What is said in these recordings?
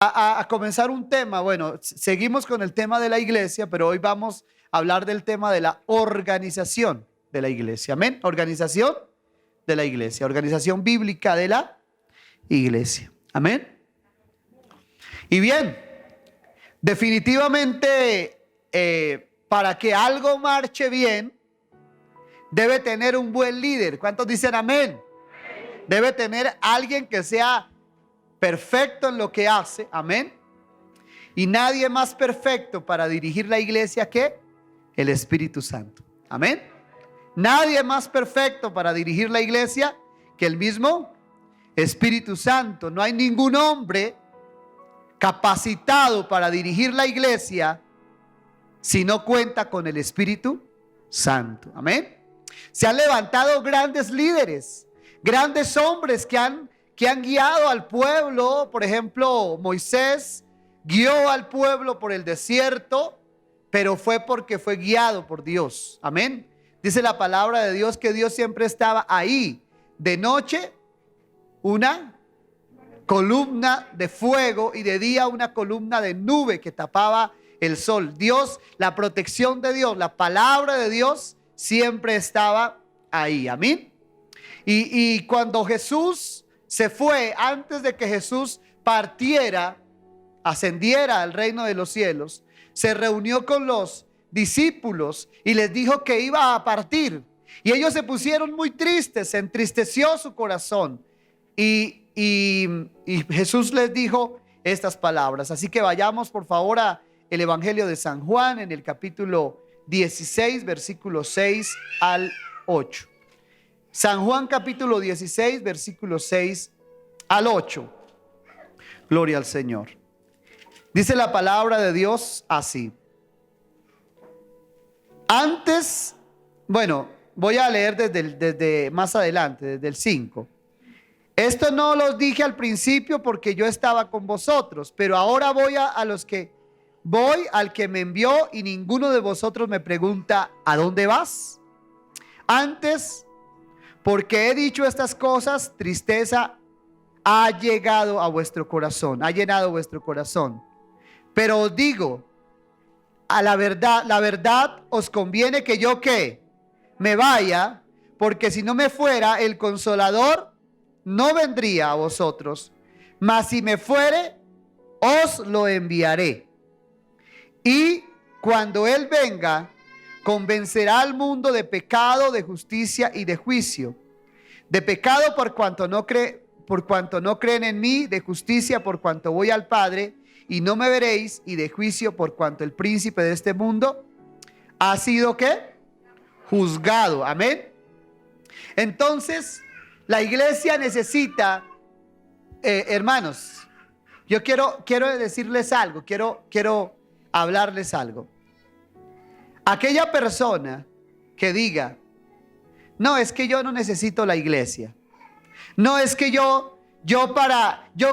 a comenzar un tema. Bueno, seguimos con el tema de la iglesia, pero hoy vamos a hablar del tema de la organización de la iglesia. Amén. Organización de la iglesia, organización bíblica de la iglesia. Amén. Y bien, definitivamente para que algo marche bien, debe tener un buen líder. ¿Cuántos dicen amén? Debe tener alguien que sea perfecto en lo que hace, amén. Y nadie más perfecto para dirigir la iglesia que el Espíritu Santo, amén. Nadie más perfecto para dirigir la iglesia que el mismo Espíritu Santo. No hay ningún hombre capacitado para dirigir la iglesia si no cuenta con el Espíritu Santo, amén. Se han levantado grandes líderes, grandes hombres que han guiado al pueblo. Por ejemplo, Moisés guió al pueblo por el desierto, pero fue porque fue guiado por Dios. Amén. Dice la palabra de Dios que Dios siempre estaba ahí. De noche, una columna de fuego, y de día una columna de nube que tapaba el sol. Dios, la protección de Dios, la palabra de Dios siempre estaba ahí. Amén. Y cuando Jesús se fue, antes de que Jesús partiera, ascendiera al reino de los cielos, se reunió con los discípulos y les dijo que iba a partir. Y ellos se pusieron muy tristes, se entristeció su corazón. Y Jesús les dijo estas palabras. Así que vayamos por favor a el Evangelio de San Juan, en el capítulo 16, versículos 6 al 8. San Juan capítulo 16, versículos 6 al 8. Gloria al Señor. Dice la palabra de Dios así. Antes, bueno, voy a leer desde más adelante, desde el 5. Esto no los dije al principio porque yo estaba con vosotros, pero ahora voy al que me envió, y ninguno de vosotros me pregunta ¿a dónde vas? Antes, porque he dicho estas cosas, tristeza ha llegado a vuestro corazón, ha llenado vuestro corazón. Pero os digo, a la verdad os conviene que yo ¿qué? Me vaya, porque si no me fuera, el Consolador no vendría a vosotros, mas si me fuere, os lo enviaré. Y cuando Él venga, convencerá al mundo de pecado, de justicia y de juicio. De pecado por cuanto no creen en mí, de justicia por cuanto voy al Padre y no me veréis, y de juicio por cuanto el príncipe de este mundo ha sido ¿qué? Juzgado. Amén. Entonces, la iglesia necesita, hermanos, yo quiero decirles algo, quiero hablarles algo. Aquella persona que diga, no, es que yo no necesito la iglesia. No, es que yo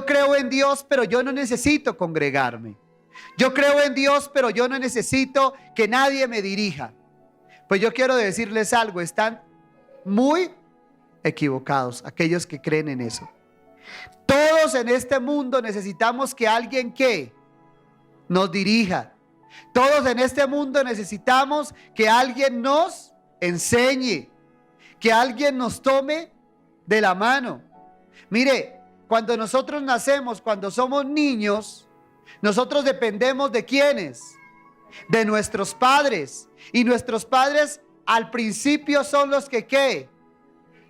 creo en Dios, pero yo no necesito congregarme. Yo creo en Dios, pero yo no necesito que nadie me dirija. Pues yo quiero decirles algo, están muy equivocados aquellos que creen en eso. Todos en este mundo necesitamos que alguien que nos dirija. Todos en este mundo necesitamos que alguien nos enseñe, que alguien nos tome de la mano. Mire, cuando nosotros nacemos, cuando somos niños, nosotros dependemos ¿de quiénes? De nuestros padres. Y nuestros padres al principio son los que ¿qué?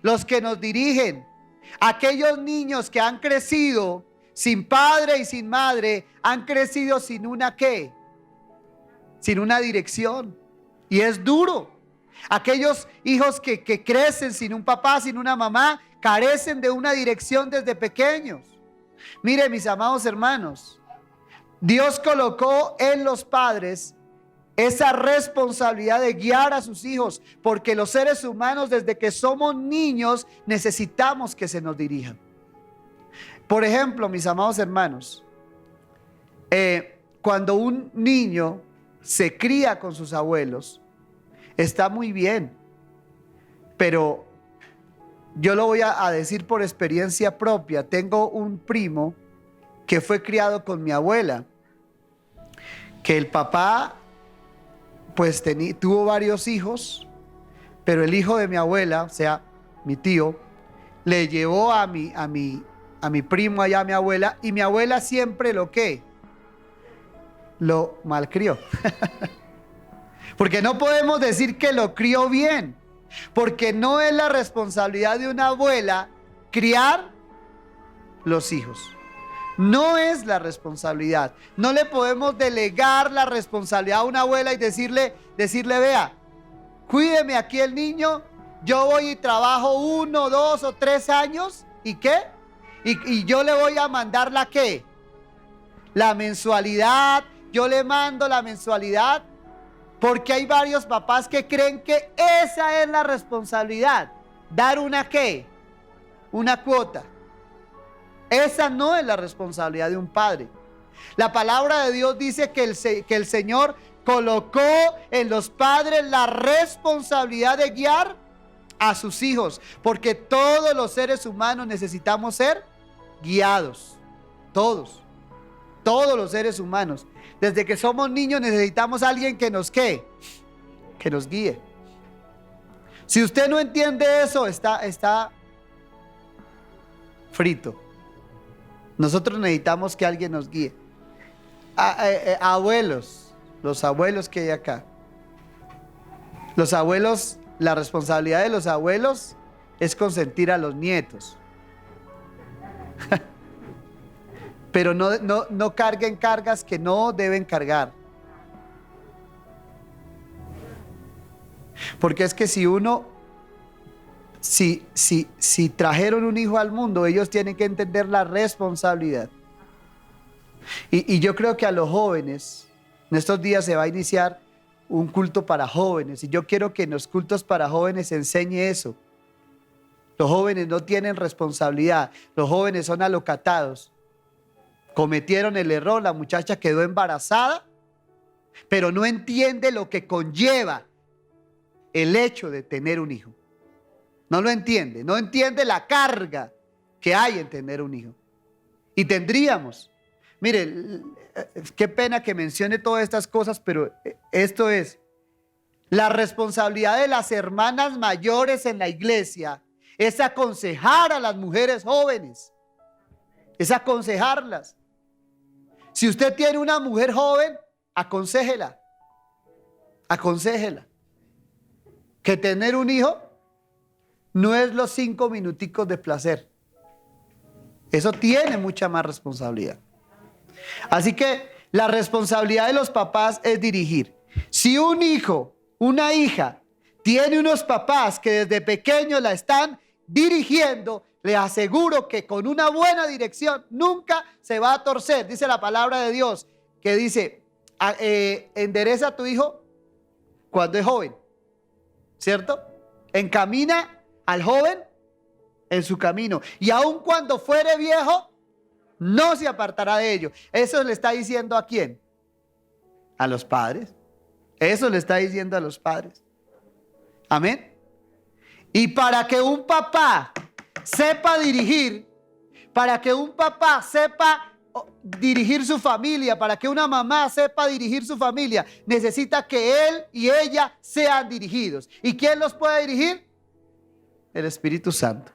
Los que nos dirigen. Aquellos niños que han crecido sin padre y sin madre, han crecido sin una ¿qué? Sin una dirección. Y es duro. Aquellos hijos que crecen sin un papá, sin una mamá, carecen de una dirección desde pequeños. Mire, mis amados hermanos, Dios colocó en los padres esa responsabilidad de guiar a sus hijos, porque los seres humanos desde que somos niños necesitamos que se nos dirijan. Por ejemplo, mis amados hermanos, cuando un niño se cría con sus abuelos, está muy bien, pero yo lo voy a decir por experiencia propia. Tengo un primo que fue criado con mi abuela, que el papá pues tuvo varios hijos, pero el hijo de mi abuela, o sea, mi tío, le llevó a mi primo allá, a mi abuela, y mi abuela siempre lo malcrió. Porque no podemos decir que lo crió bien, porque no es la responsabilidad de una abuela criar los hijos. No es la responsabilidad. No le podemos delegar la responsabilidad a una abuela y decirle, vea, cuídeme aquí el niño, yo voy y trabajo 1, 2 o 3 años, ¿y qué? Y yo le voy a mandar la mensualidad, yo le mando la mensualidad, porque hay varios papás que creen que esa es la responsabilidad, dar una cuota. Esa no es la responsabilidad de un padre. La palabra de Dios dice que el Señor colocó en los padres la responsabilidad de guiar a sus hijos, porque todos los seres humanos necesitamos ser guiados. Todos los seres humanos. Desde que somos niños necesitamos a alguien que nos guíe. Si usted no entiende eso, está frito. Nosotros necesitamos que alguien nos guíe. Abuelos, los abuelos que hay acá. Los abuelos, la responsabilidad de los abuelos es consentir a los nietos. Pero no carguen cargas que no deben cargar. Porque es que si trajeron un hijo al mundo, ellos tienen que entender la responsabilidad. Y yo creo que a los jóvenes, en estos días se va a iniciar un culto para jóvenes, y yo quiero que en los cultos para jóvenes se enseñe eso. Los jóvenes no tienen responsabilidad, los jóvenes son alocatados. Cometieron el error, la muchacha quedó embarazada, pero no entiende lo que conlleva el hecho de tener un hijo. No lo entiende, no entiende la carga que hay en tener un hijo. Y tendríamos, mire, qué pena que mencione todas estas cosas, pero esto es, la responsabilidad de las hermanas mayores en la iglesia es aconsejar a las mujeres jóvenes, es aconsejarlas. Si usted tiene una mujer joven, aconséjela. Que tener un hijo no es los 5 minuticos de placer. Eso tiene mucha más responsabilidad. Así que la responsabilidad de los papás es dirigir. Si un hijo, una hija, tiene unos papás que desde pequeños la están dirigiendo, le aseguro que con una buena dirección nunca se va a torcer. Dice la palabra de Dios que dice, endereza a tu hijo cuando es joven, ¿cierto? Encamina al joven en su camino, y aun cuando fuere viejo, no se apartará de ello. Eso le está diciendo ¿a quién? A los padres. Eso le está diciendo a los padres. Amén. Y para que un papá sepa dirigir, para que un papá sepa dirigir su familia, para que una mamá sepa dirigir su familia, necesita que él y ella sean dirigidos. ¿Y quién los puede dirigir? El Espíritu Santo.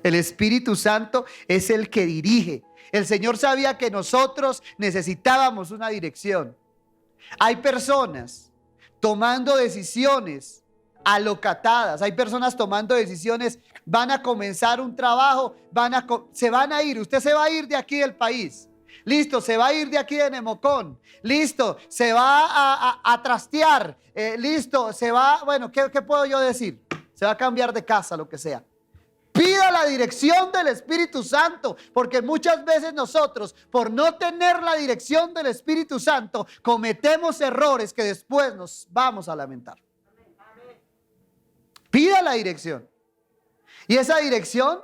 El Espíritu Santo es el que dirige. El Señor sabía que nosotros necesitábamos una dirección. Hay personas tomando decisiones alocatadas, hay personas tomando decisiones, van a comenzar un trabajo, se van a ir, usted se va a ir de aquí del país, listo, se va a ir de aquí de Nemocón, listo, se va a trastear, listo, se va, bueno, ¿qué puedo yo decir? Se va a cambiar de casa, lo que sea. Pida la dirección del Espíritu Santo, porque muchas veces nosotros, por no tener la dirección del Espíritu Santo, cometemos errores que después nos vamos a lamentar. Pida la dirección. Y esa dirección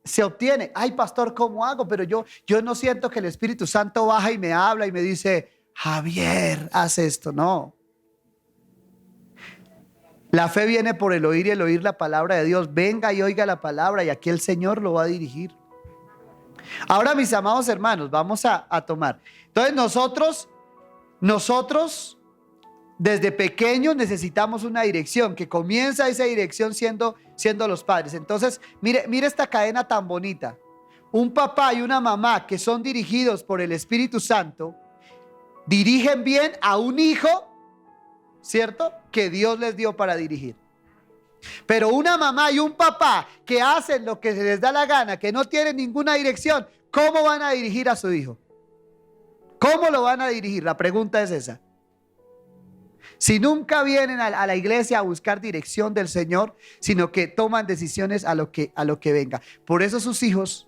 se obtiene. Ay, pastor, ¿cómo hago? Pero yo no siento que el Espíritu Santo baja y me habla y me dice, Javier, haz esto. No. La fe viene por el oír y el oír la palabra de Dios. Venga y oiga la palabra, y aquí el Señor lo va a dirigir. Ahora, mis amados hermanos, vamos a tomar. Entonces nosotros desde pequeños necesitamos una dirección, que comienza esa dirección siendo los padres. Entonces, mire esta cadena tan bonita. Un papá y una mamá que son dirigidos por el Espíritu Santo, dirigen bien a un hijo, ¿cierto?, que Dios les dio para dirigir. Pero una mamá y un papá que hacen lo que se les da la gana, que no tienen ninguna dirección, ¿cómo van a dirigir a su hijo? ¿Cómo lo van a dirigir? La pregunta es esa. Si nunca vienen a la iglesia a buscar dirección del Señor, sino que toman decisiones a lo que venga. Por eso sus hijos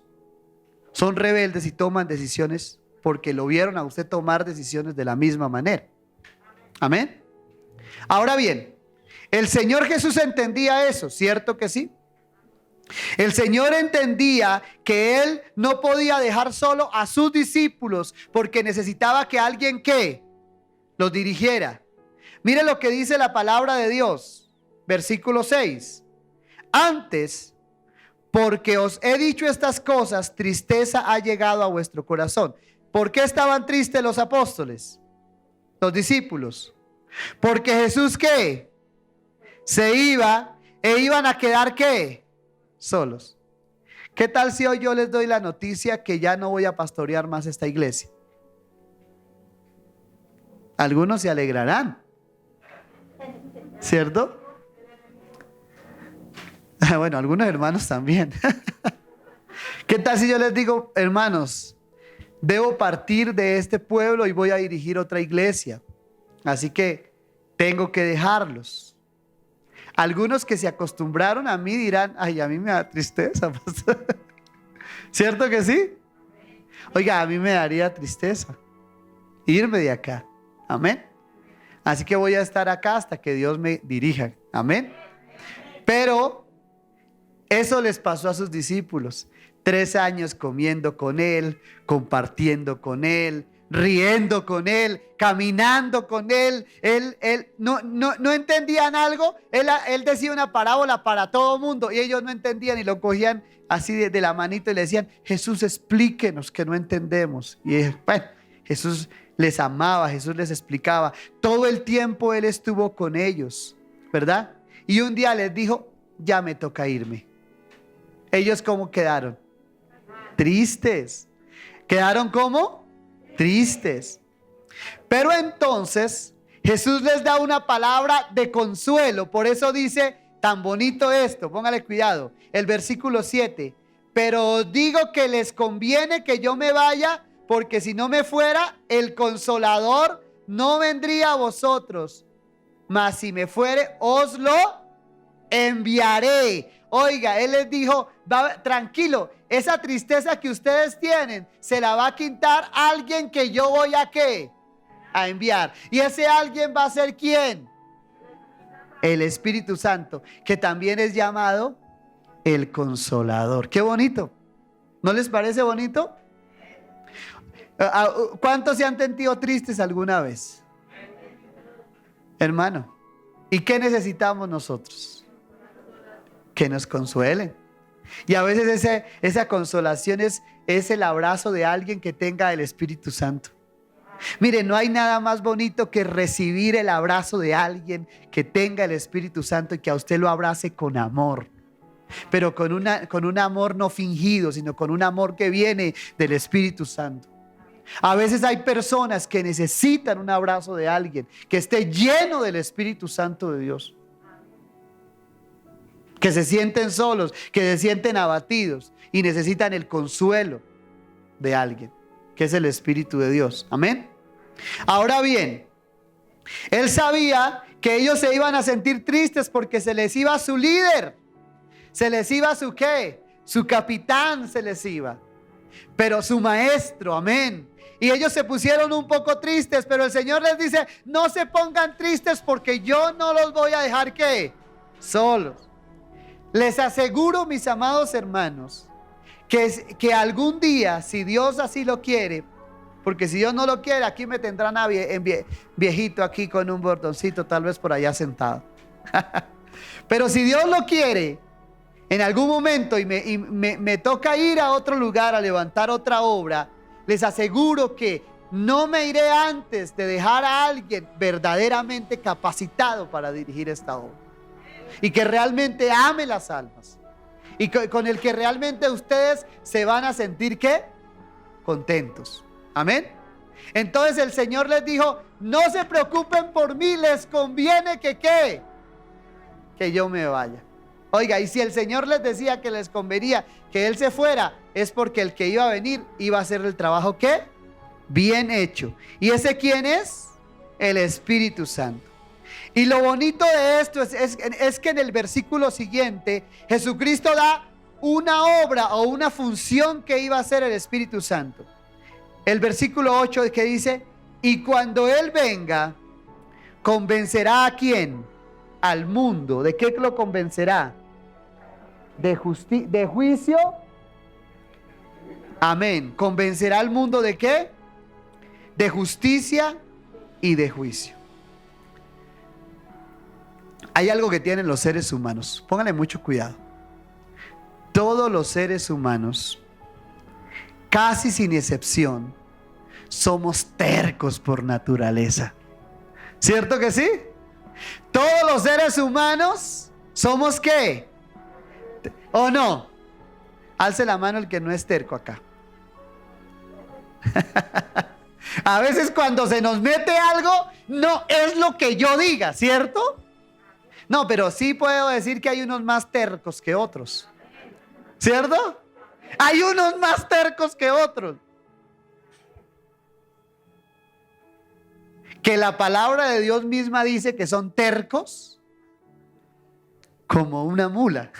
son rebeldes y toman decisiones porque lo vieron a usted tomar decisiones de la misma manera. Amén. Ahora bien, el Señor Jesús entendía eso, ¿cierto que sí? El Señor entendía que Él no podía dejar solo a sus discípulos porque necesitaba que alguien que los dirigiera. Mire lo que dice la palabra de Dios, versículo 6. Antes, porque os he dicho estas cosas, tristeza ha llegado a vuestro corazón. ¿Por qué estaban tristes los apóstoles, los discípulos? Porque Jesús, ¿qué? Se iba e iban a quedar, ¿qué? Solos. ¿Qué tal si hoy yo les doy la noticia que ya no voy a pastorear más esta iglesia? Algunos se alegrarán, ¿cierto? Bueno, algunos hermanos también. ¿Qué tal si yo les digo, hermanos, debo partir de este pueblo y voy a dirigir otra iglesia? Así que tengo que dejarlos. Algunos que se acostumbraron a mí dirán, ay, a mí me da tristeza, pastor. ¿Cierto que sí? Oiga, a mí me daría tristeza irme de acá. Amén. Así que voy a estar acá hasta que Dios me dirija. Amén. Pero eso les pasó a sus discípulos. 3 años comiendo con Él, compartiendo con Él, riendo con Él, caminando con Él. Él no entendían algo. Él decía una parábola para todo mundo y ellos no entendían y lo cogían así de la manito y le decían, Jesús, explíquenos que no entendemos. Y bueno, Jesús les amaba, Jesús les explicaba. Todo el tiempo Él estuvo con ellos, ¿verdad? Y un día les dijo, ya me toca irme. Ellos, ¿cómo quedaron? Tristes. ¿Quedaron cómo? Tristes. Pero entonces Jesús les da una palabra de consuelo. Por eso dice tan bonito esto, póngale cuidado, el versículo 7. Pero os digo que les conviene que yo me vaya, porque si no me fuera, el Consolador no vendría a vosotros. Mas si me fuere, os lo enviaré. Oiga, Él les dijo, tranquilo, esa tristeza que ustedes tienen se la va a quitar alguien que yo voy a ¿qué? A enviar. Y ese alguien va a ser ¿quién? El Espíritu Santo, que también es llamado el Consolador. Qué bonito. ¿No les parece bonito? ¿Cuántos se han sentido tristes alguna vez? Hermano, ¿y qué necesitamos nosotros? Que nos consuelen. Y a veces esa consolación es el abrazo de alguien que tenga el Espíritu Santo. Mire, no hay nada más bonito que recibir el abrazo de alguien que tenga el Espíritu Santo y que a usted lo abrace con amor. Pero con un amor no fingido, sino con un amor que viene del Espíritu Santo. A veces hay personas que necesitan un abrazo de alguien que esté lleno del Espíritu Santo de Dios. Que se sienten solos, que se sienten abatidos y necesitan el consuelo de alguien, que es el Espíritu de Dios. Amén. Ahora bien, Él sabía que ellos se iban a sentir tristes porque se les iba su líder. Se les iba su ¿qué? Su capitán se les iba. Pero su maestro, amén. Y ellos se pusieron un poco tristes, pero el Señor les dice, no se pongan tristes porque yo no los voy a dejar ¿qué? Solos. Les aseguro, mis amados hermanos, que algún día, si Dios así lo quiere, porque si Dios no lo quiere, aquí me tendrán viejito aquí con un bordoncito, tal vez por allá sentado. Pero si Dios lo quiere, en algún momento me toca ir a otro lugar a levantar otra obra, les aseguro que no me iré antes de dejar a alguien verdaderamente capacitado para dirigir esta obra y que realmente ame las almas y con el que realmente ustedes se van a sentir ¿qué? Contentos. Amén. Entonces el Señor les dijo: no se preocupen por mí, les conviene que ¿qué? Que yo me vaya. Oiga, y si el Señor les decía que les convenía que Él se fuera, es porque el que iba a venir iba a hacer el trabajo ¿qué? Bien hecho. ¿Y ese quién es? El Espíritu Santo. Y lo bonito de esto es que en el versículo siguiente Jesucristo da una obra o una función que iba a hacer el Espíritu Santo. El versículo 8 que dice: y cuando Él venga, convencerá ¿a quién? Al mundo. ¿De qué lo convencerá? ¿De juicio? Amén. ¿Convencerá al mundo de qué? De justicia y de juicio. Hay algo que tienen los seres humanos. Pónganle mucho cuidado. Todos los seres humanos, casi sin excepción, somos tercos por naturaleza. ¿Cierto que sí? Todos los seres humanos somos ¿qué? ¿O no? Alce la mano el que no es terco acá. A veces cuando se nos mete algo, no es lo que yo diga, ¿cierto? No, pero sí puedo decir que hay unos más tercos que otros, ¿cierto? Hay unos más tercos que otros. Que la palabra de Dios misma dice que son tercos como una mula.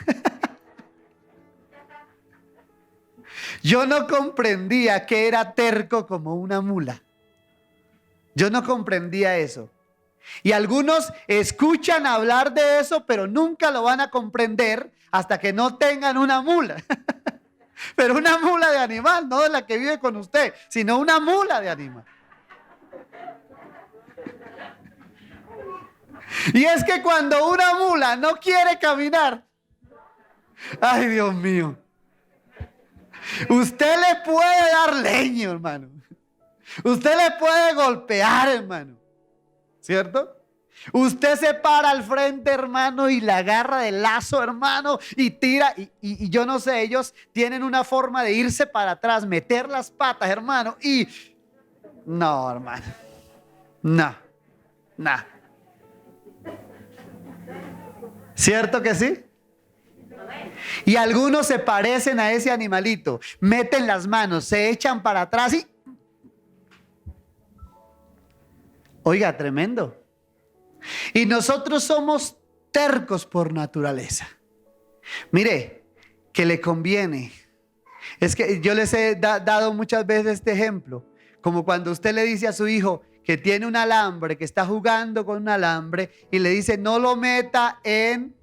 Yo no comprendía que era terco como una mula. Yo no comprendía eso. Y algunos escuchan hablar de eso, pero nunca lo van a comprender hasta que no tengan una mula. Pero una mula de animal, no de la que vive con usted, sino una mula de animal. Y es que cuando una mula no quiere caminar, ay Dios mío, usted le puede dar leño, hermano. Usted le puede golpear, hermano. ¿Cierto? Usted se para al frente, hermano, y la agarra del lazo, hermano, y tira. Y yo no sé, ellos tienen una forma de irse para atrás, meter las patas, hermano. Y no, hermano. No. ¿Cierto que sí? Y algunos se parecen a ese animalito. Meten las manos, se echan para atrás y... Oiga, tremendo. Y nosotros somos tercos por naturaleza. Mire, que le conviene. Es que yo les he dado muchas veces este ejemplo. Como cuando usted le dice a su hijo que tiene un alambre, que está jugando con un alambre y le dice: no lo meta en...